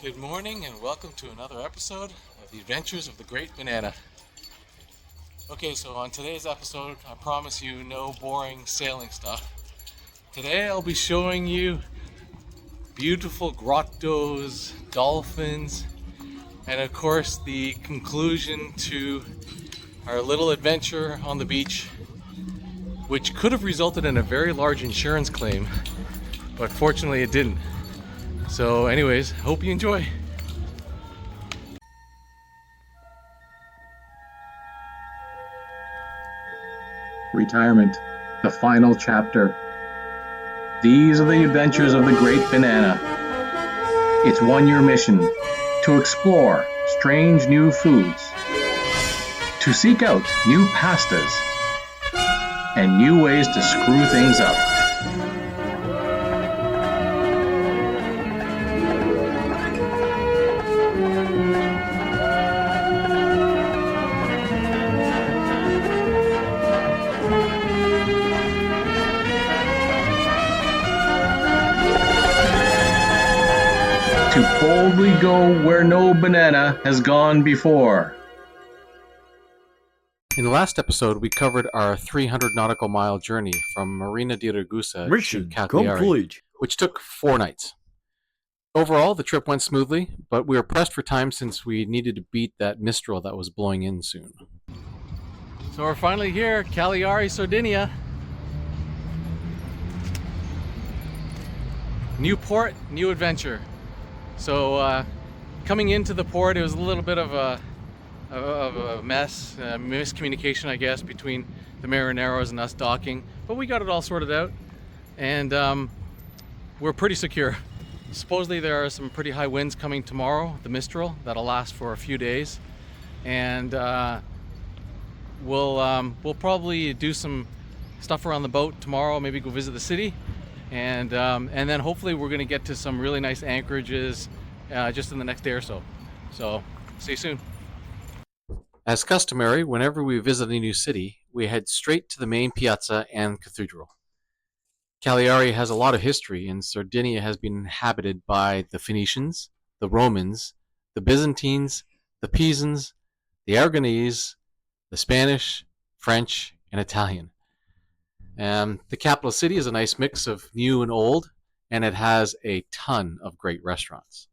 Good morning and welcome to another episode of the Adventures of the Great Banana. Okay, so on today's episode, I promise you no boring sailing stuff. Today I'll be showing you beautiful grottos, dolphins, and of course the conclusion to our little adventure on the beach, which could have resulted in a very large insurance claim, but fortunately it didn't. So anyways, hope you enjoy. Retirement, the final chapter. These are the adventures of the Great Banana. Its one-year mission: to explore strange new foods, to seek out new pastas, and new ways to screw things up. To boldly go where no banana has gone before. In the last episode, we covered our 300 nautical mile journey from Marina di Ragusa to Cagliari, which took 4 nights. Overall, the trip went smoothly, but we were pressed for time since we needed to beat that mistral that was blowing in soon. So we're finally here, Cagliari, Sardinia. New port, new adventure. So coming into the port, it was a little bit of a mess, miscommunication, I guess, between the Marineros and us docking, but we got it all sorted out, and we're pretty secure. Supposedly there are some pretty high winds coming tomorrow, the mistral, that'll last for a few days, and we'll probably do some stuff around the boat tomorrow, maybe go visit the city. And then hopefully we're going to get to some really nice anchorages just in the next day or so. So, see you soon. As customary, whenever we visit a new city, we head straight to the main piazza and cathedral. Cagliari has a lot of history, and Sardinia has been inhabited by the Phoenicians, the Romans, the Byzantines, the Pisans, the Aragonese, the Spanish, French, and Italian. The capital city is a nice mix of new and old, and it has a ton of great restaurants.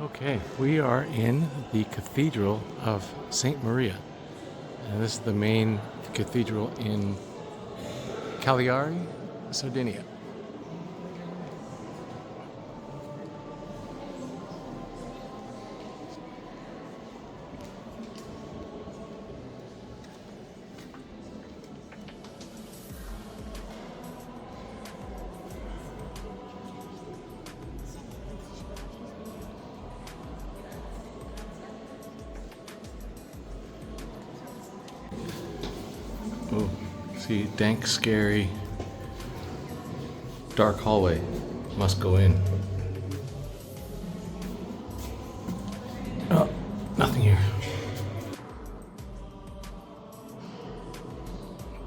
Okay, we are in the Cathedral of St Maria, and this is the main cathedral in Cagliari, Sardinia. Oh, see, dank, scary, dark hallway. Must go in. Oh, nothing here.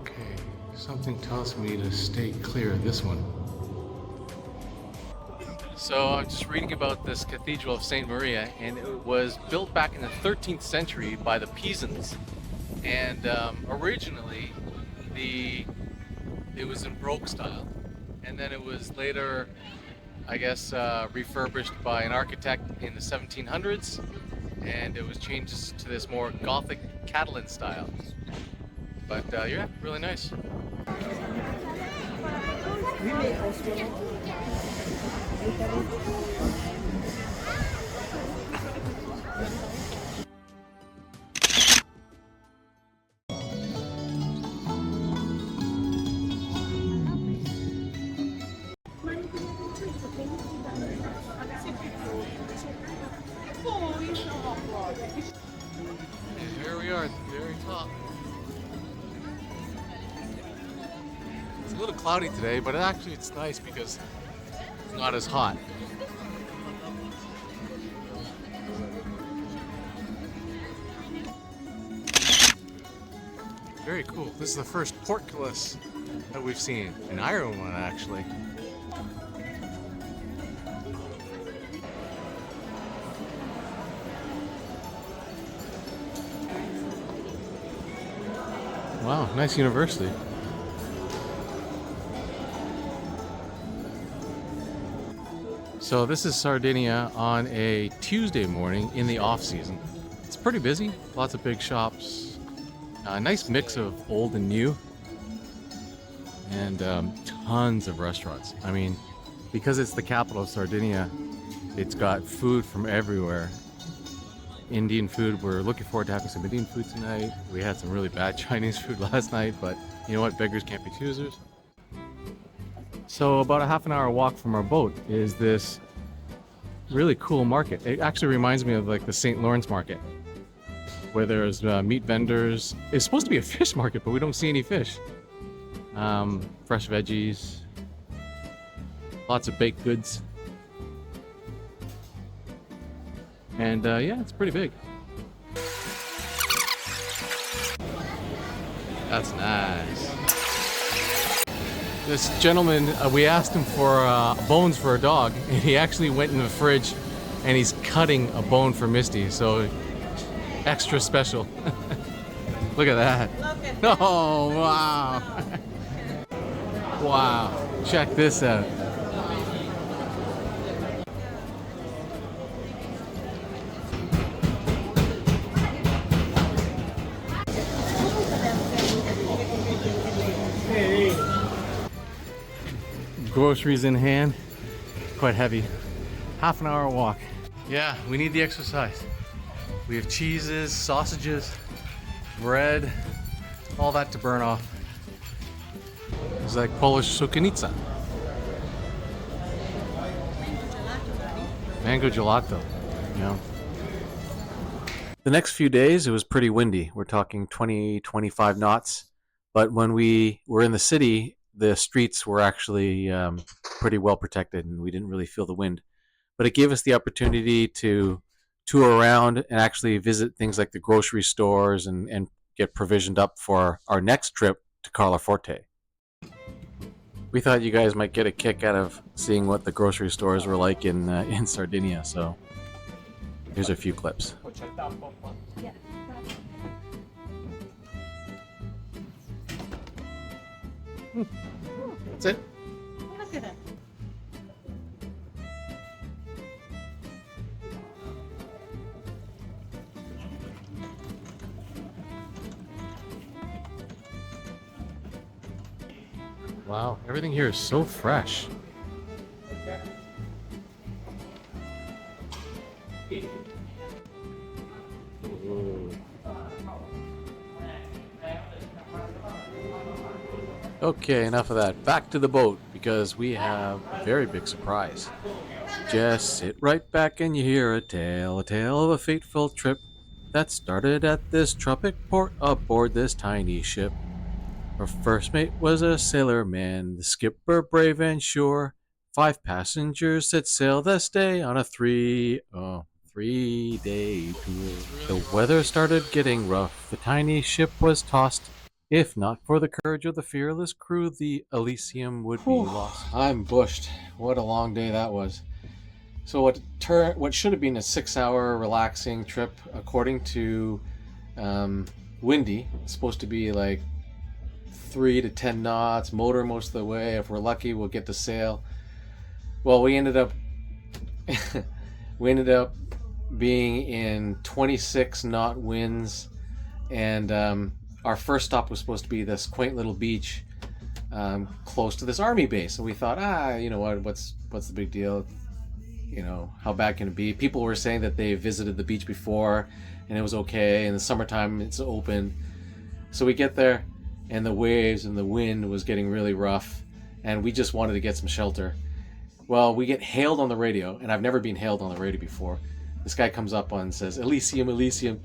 Okay, something tells me to stay clear of this one. So I'm just reading about this Cathedral of St Maria, and it was built back in the 13th century by the Pisans. And originally it was in Baroque style, and then it was later, I guess, refurbished by an architect in the 1700s, and it was changed to this more Gothic Catalan style. But yeah, really nice. a little cloudy today, but actually it's nice because it's not as hot. Very cool. This is the first portcullis that we've seen. An iron one, actually. Wow, nice university. So this is Sardinia on a Tuesday morning in the off season. It's pretty busy, lots of big shops, a nice mix of old and new, and tons of restaurants. I mean, because it's the capital of Sardinia, it's got food from everywhere. Indian food, we're looking forward to having some Indian food tonight. We had some really bad Chinese food last night, but you know what, beggars can't be choosers. So about a half an hour walk from our boat is this really cool market. It actually reminds me of like the St. Lawrence market, where there's meat vendors. It's supposed to be a fish market, but we don't see any fish. Fresh veggies, lots of baked goods. And yeah, it's pretty big. That's nice. This gentleman, we asked him for bones for a dog, and he actually went in the fridge and he's cutting a bone for Misty, so extra special. Look at that. Oh, wow. Wow, check this out. Groceries in hand, quite heavy. Half an hour walk. Yeah, we need the exercise. We have cheeses, sausages, bread, all that to burn off. It's like Polish sukinica. Mango gelato, you know. The next few days, it was pretty windy. We're talking 20, 25 knots. But when we were in the city, the streets were actually pretty well protected and we didn't really feel the wind. But it gave us the opportunity to tour around and actually visit things like the grocery stores and get provisioned up for our next trip to Carlo Forte. We thought you guys might get a kick out of seeing what the grocery stores were like in Sardinia, so here's a few clips. That's it. Look at it. Wow, everything here is so fresh. Okay, enough of that. Back to the boat, because we have a very big surprise. Just sit right back and you hear a tale of a fateful trip that started at this tropic port aboard this tiny ship. Her first mate was a sailor man, the skipper brave and sure. 5 passengers set sail this day on a 3-day tour. The weather started getting rough, the tiny ship was tossed. If not for the courage of the fearless crew, the Elysium would be lost. I'm bushed. What a long day that was. So what should have been a 6-hour relaxing trip, according to Windy, it's supposed to be like 3 to 10 knots, motor most of the way. If we're lucky, we'll get to sail. Well, we ended up being in 26 knot winds, and our first stop was supposed to be this quaint little beach close to this army base. And we thought, you know what, what's the big deal? You know, how bad can it be? People were saying that they visited the beach before and it was okay. In the summertime, it's open. So we get there and the waves and the wind was getting really rough and we just wanted to get some shelter. Well, we get hailed on the radio, and I've never been hailed on the radio before. This guy comes up and says, Elysium, Elysium.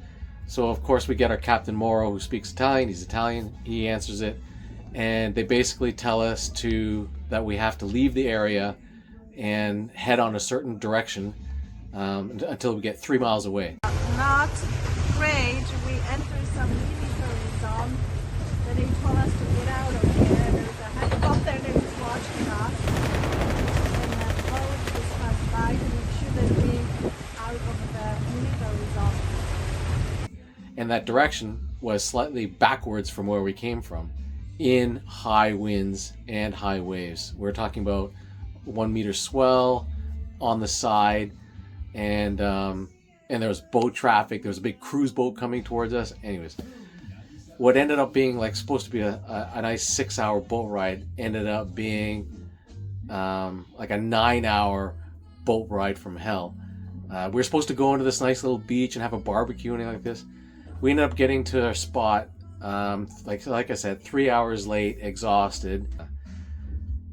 So, of course, we get our Captain Moro, who speaks Italian. He's Italian. He answers it. and they basically tell us that we have to leave the area and head on a certain direction until we get 3 miles away. Not great. We entered some military zone. Then they told us to get out of here. There's a helicopter that is watching us. And the boat just passed by to make sure that we out of the military zone. And that direction was slightly backwards from where we came from, in high winds and high waves. We're talking about 1 meter swell on the side, and there was boat traffic. There was a big cruise boat coming towards us. Anyways, what ended up being like supposed to be a nice 6-hour boat ride ended up being like a 9-hour boat ride from hell. We were supposed to go into this nice little beach and have a barbecue and anything like this. We ended up getting to our spot, like I said, 3 hours late, exhausted.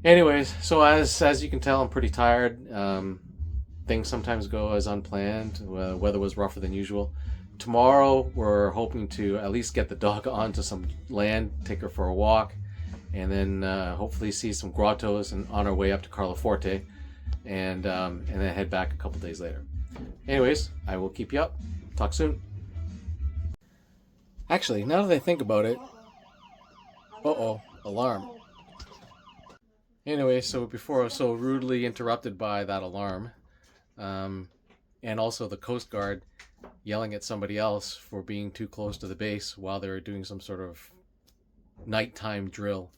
Anyways, so as you can tell, I'm pretty tired. Things sometimes go as unplanned. Weather was rougher than usual. Tomorrow, we're hoping to at least get the dog onto some land, take her for a walk, and then hopefully see some grottos and on our way up to Carlo Forte, and then head back a couple days later. Anyways, I will keep you up. Talk soon. Actually, now that I think about it, alarm. Anyway, so before I was so rudely interrupted by that alarm, and also the Coast Guard yelling at somebody else for being too close to the base while they were doing some sort of nighttime drill.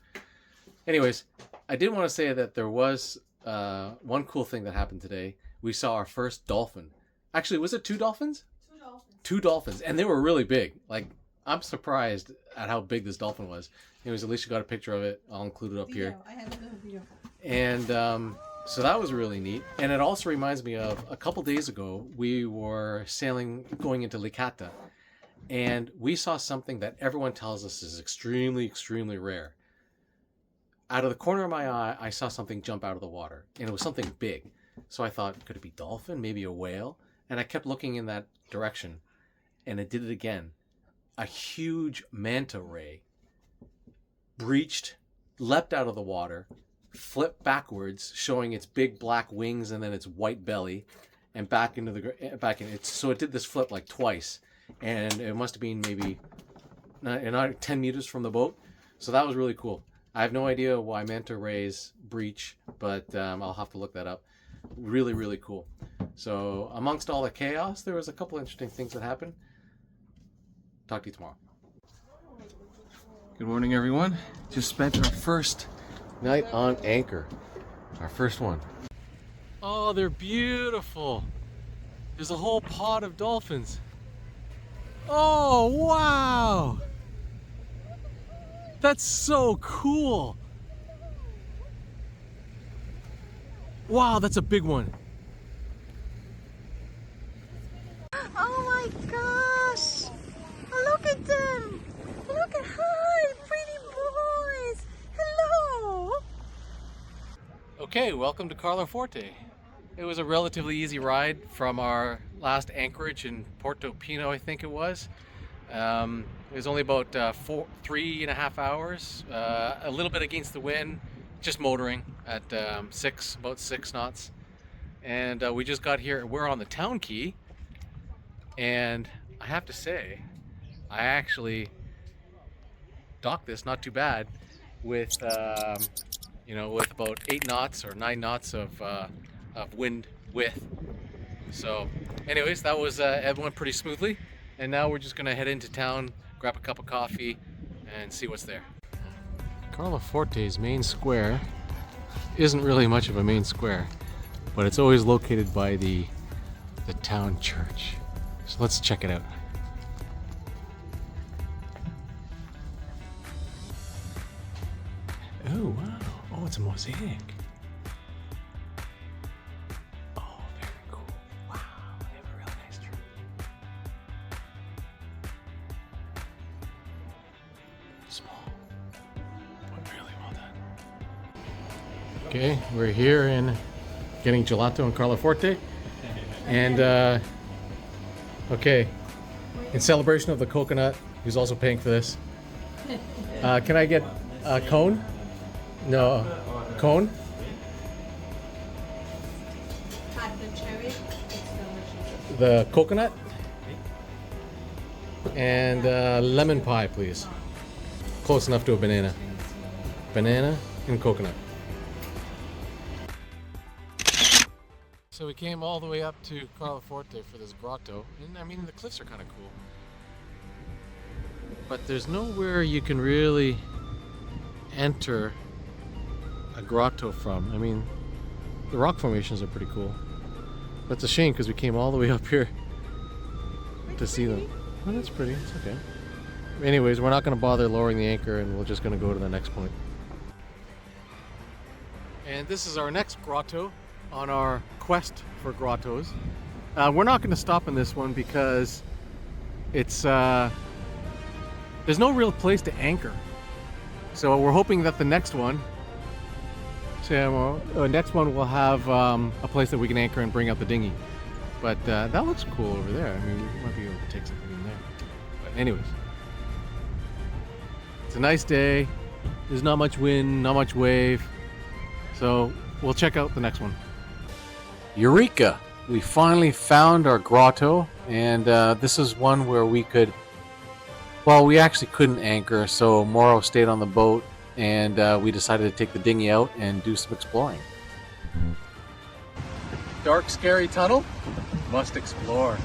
Anyways, I did want to say that there was one cool thing that happened today. We saw our first dolphin. Actually, was it 2 dolphins? 2 dolphins. 2 dolphins, and they were really big. Like, I'm surprised at how big this dolphin was. Anyways, at least you got a picture of it. I'll include it up here. I have a little video. And so that was really neat. And it also reminds me of a couple days ago, we were sailing, going into Licata, and we saw something that everyone tells us is extremely, extremely rare. Out of the corner of my eye, I saw something jump out of the water, and it was something big. So I thought, could it be dolphin? Maybe a whale? And I kept looking in that direction, and it did it again. A huge manta ray breached, leapt out of the water, flipped backwards, showing its big black wings and then its white belly, and back in it. So it did this flip like twice, and it must have been maybe 10 meters from the boat. So that was really cool. I have no idea why manta rays breach, but I'll have to look that up. Really, really cool. So amongst all the chaos, there was a couple interesting things that happened. Talk to you tomorrow. Good morning, everyone. Just spent our first night on anchor. Our first one. Oh, they're beautiful. There's a whole pod of dolphins. Oh, wow. That's so cool. Wow, that's a big one. Oh my gosh! Look at them! Look at hi, pretty boys! Hello! Okay, welcome to Carlo Forte. It was a relatively easy ride from our last anchorage in Portofino, I think it was. It was only about 3.5 hours, a little bit against the wind, just motoring at about 6 knots. And we just got here. We're on the town quay, and I have to say, I actually docked this not too bad with with about 8 knots or 9 knots of wind width. So anyways, that was it went pretty smoothly, and now we're just gonna head into town, grab a cup of coffee, and see what's there. Carlo Forte's main square isn't really much of a main square, but it's always located by the town church. So let's check it out. Oh wow! Oh, it's a mosaic. Oh, very cool. Wow, they have a really nice tree. Small, but really well done. Okay, we're here in getting gelato in Carlo Forte, and okay, in celebration of the coconut, who's also paying for this. Can I get Cone? No, cone? Had the cherry. It's delicious. The coconut? And lemon pie, please. Close enough to a banana. Banana and coconut. So we came all the way up to Carlo Forte for this grotto, and I mean the cliffs are kind of cool. But there's nowhere you can really enter a grotto from. I mean, the rock formations are pretty cool. That's a shame because we came all the way up here to see them. Oh, that's pretty. It's okay. Anyways, we're not going to bother lowering the anchor, and we're just going to go to the next point. And this is our next grotto on our quest for grottos. We're not going to stop in this one because it's there's no real place to anchor. So we're hoping that the next one, next one will have a place that we can anchor and bring out the dinghy. But that looks cool over there. I mean, we might be able to take something in there. But anyways, it's a nice day. There's not much wind, not much wave. So we'll check out the next one. Eureka! We finally found our grotto, and this is one where we could, well, we actually couldn't anchor, so Mauro stayed on the boat, and we decided to take the dinghy out and do some exploring. Dark, scary tunnel? Must explore.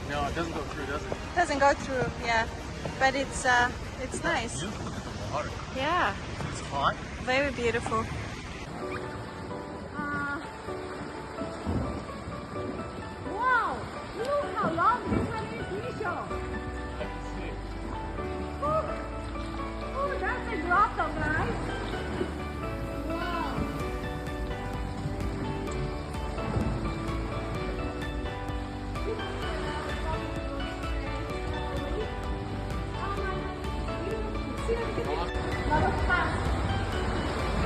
No, it doesn't go through, does it? Doesn't go through, yeah. But it's nice. Look at the water. Yeah. It's hot. Very beautiful. Wow! Look how long this one is, Michelle. I can see it. Oh, that's a grotto, guys. Wow.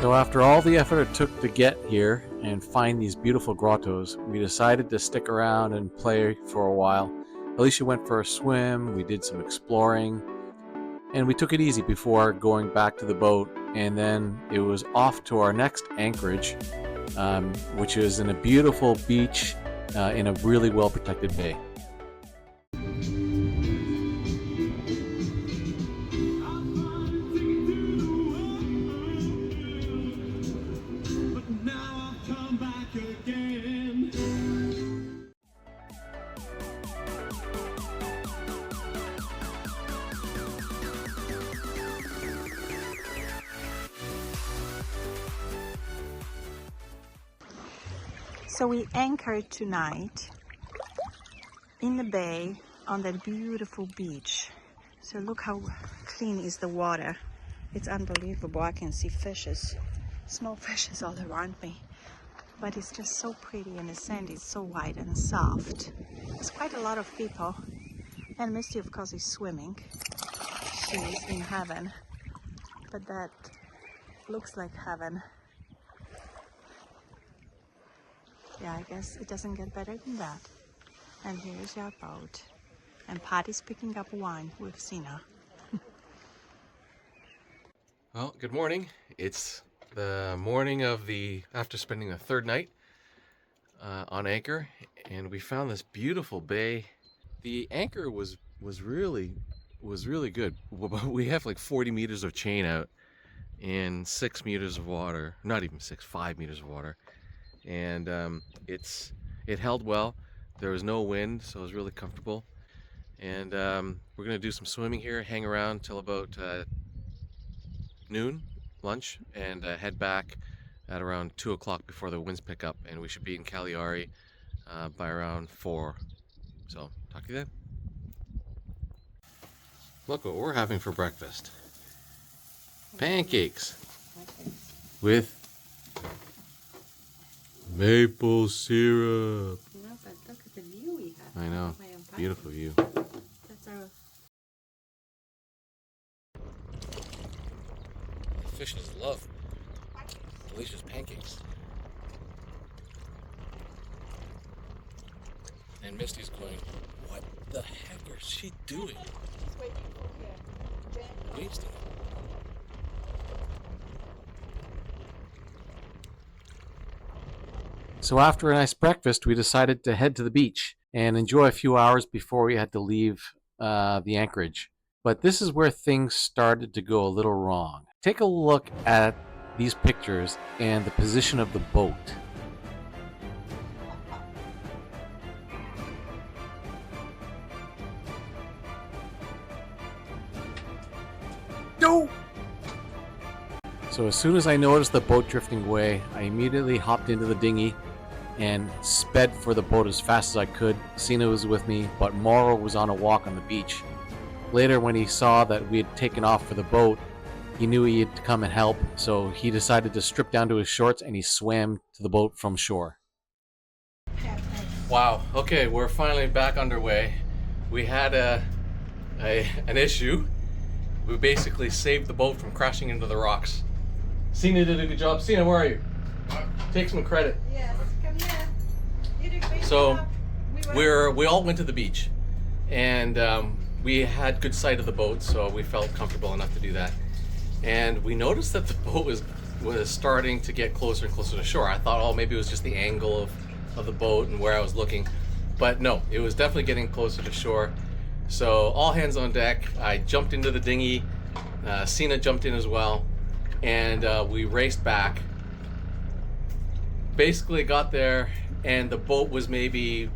So after all the effort it took to get here and find these beautiful grottos, we decided to stick around and play for a while. Alicia went for a swim, we did some exploring, and we took it easy before going back to the boat, and then it was off to our next anchorage, which is in a beautiful beach in a really well protected bay. So we anchored tonight in the bay on that beautiful beach. So look how clean is the water. It's unbelievable. I can see fishes, small fishes all around me. But it's just so pretty, and the sand is so white and soft. There's quite a lot of people. And Misty, of course, is swimming. She's in heaven. But that looks like heaven. Yeah, I guess it doesn't get better than that. And here's our boat. And Patty's picking up wine with Sina. Well, good morning. It's the morning of after spending the third night on anchor, and we found this beautiful bay. The anchor was really good. We have like 40 meters of chain out and 6 meters of water. Not even 6, 5 meters of water. And it held well. There was no wind, so it was really comfortable. And we're gonna do some swimming here, hang around till about noon, lunch, and head back at around 2 o'clock before the winds pick up, and we should be in Cagliari by around 4. So talk to you then. Look what we're having for breakfast. Pancakes with maple syrup. No, but look at the view we have. I know. Beautiful view. That's our... Fishes love delicious pancakes. And Misty's going, what the heck is she doing? He's waiting for you. Wasting it. So after a nice breakfast, we decided to head to the beach and enjoy a few hours before we had to leave the anchorage. But this is where things started to go a little wrong. Take a look at these pictures and the position of the boat. No! So as soon as I noticed the boat drifting away, I immediately hopped into the dinghy and sped for the boat as fast as I could. Sina was with me, but Mauro was on a walk on the beach. Later, when he saw that we had taken off for the boat, he knew he had to come and help, so he decided to strip down to his shorts and he swam to the boat from shore. Wow, okay, we're finally back underway. We had an issue. We basically saved the boat from crashing into the rocks. Sina did a good job. Sina, where are you? Take some credit. Yes, come here. You did a great So job. we all went to the beach, and we had good sight of the boat, so we felt comfortable enough to do that. And we noticed that the boat was starting to get closer and closer to shore. I thought, oh, maybe it was just the angle of the boat and where I was looking, but no, it was definitely getting closer to shore. So all hands on deck. I jumped into the dinghy. Sina jumped in as well, and we raced back. Basically got there, and the boat was maybe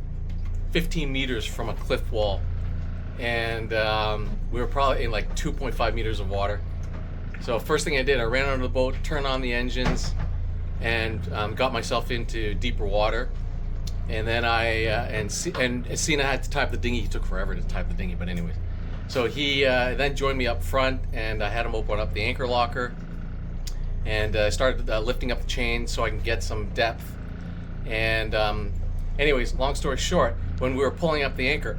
15 meters from a cliff wall, and we were probably in like 2.5 meters of water. So first thing I did, I ran onto the boat, turned on the engines, and got myself into deeper water. And then and Sina had to type the dinghy. He took forever to type the dinghy, but anyways. So he then joined me up front, and I had him open up the anchor locker, and started lifting up the chain so I can get some depth. And anyways, long story short, when we were pulling up the anchor,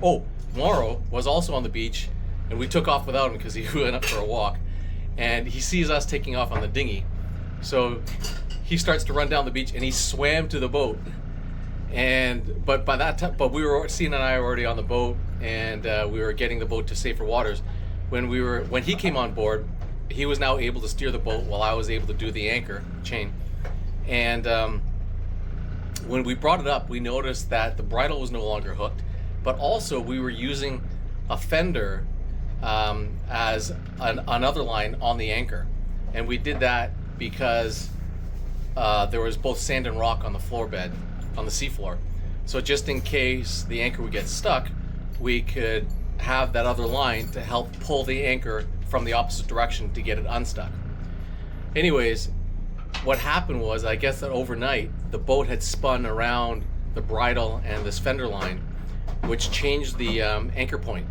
Mauro was also on the beach, and we took off without him because he went up for a walk. And he sees us taking off on the dinghy, so he starts to run down the beach, and he swam to the boat. But by that time, Sina and I were already on the boat, and we were getting the boat to safer waters. When he came on board, he was now able to steer the boat while I was able to do the anchor chain. And when we brought it up, we noticed that the bridle was no longer hooked, but also we were using a fender as another line on the anchor. And we did that because there was both sand and rock on the floor bed, on the seafloor. So just in case the anchor would get stuck, we could have that other line to help pull the anchor from the opposite direction to get it unstuck. Anyways, what happened was, I guess that overnight, the boat had spun around the bridle and this fender line, which changed the anchor point.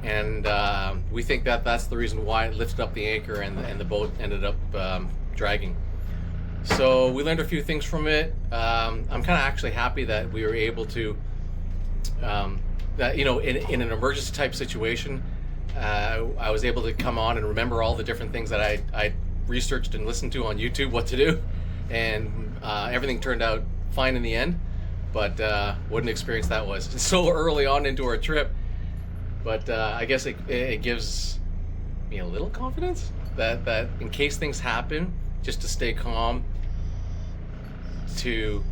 And we think that that's the reason why it lifted up the anchor and the boat ended up dragging. So we learned a few things from it. I'm kind of actually happy that we were able to, in an emergency type situation, I was able to come on and remember all the different things that I researched and listened to on YouTube what to do, and everything turned out fine in the end. But what an experience that was so early on into our trip. But I guess it gives me a little confidence that in case things happen, just to stay calm, to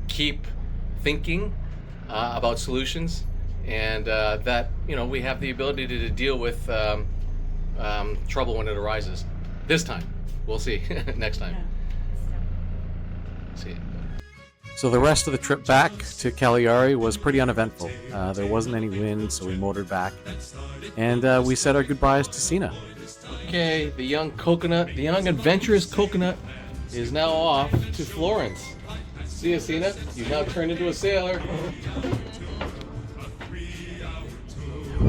keep thinking about solutions, and that we have the ability to deal with trouble when it arises. This time, we'll see. Next time. See. So the rest of the trip back to Cagliari was pretty uneventful. There wasn't any wind, so we motored back, and we said our goodbyes to Sina. Okay, the young adventurous coconut is now off to Florence. See you, Sina. You've now turned into a sailor.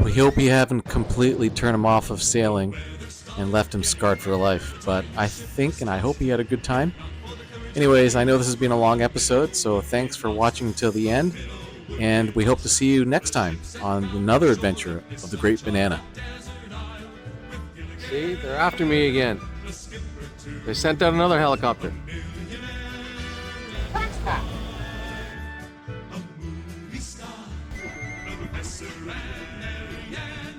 We hope you haven't completely turned him off of sailing and left him scarred for life, but I think and I hope he had a good time. Anyways, I know this has been a long episode, so thanks for watching until the end, and we hope to see you next time on another adventure of the Great Banana. See, they're after me again. They sent out another helicopter. Yes, sir, and Marianne.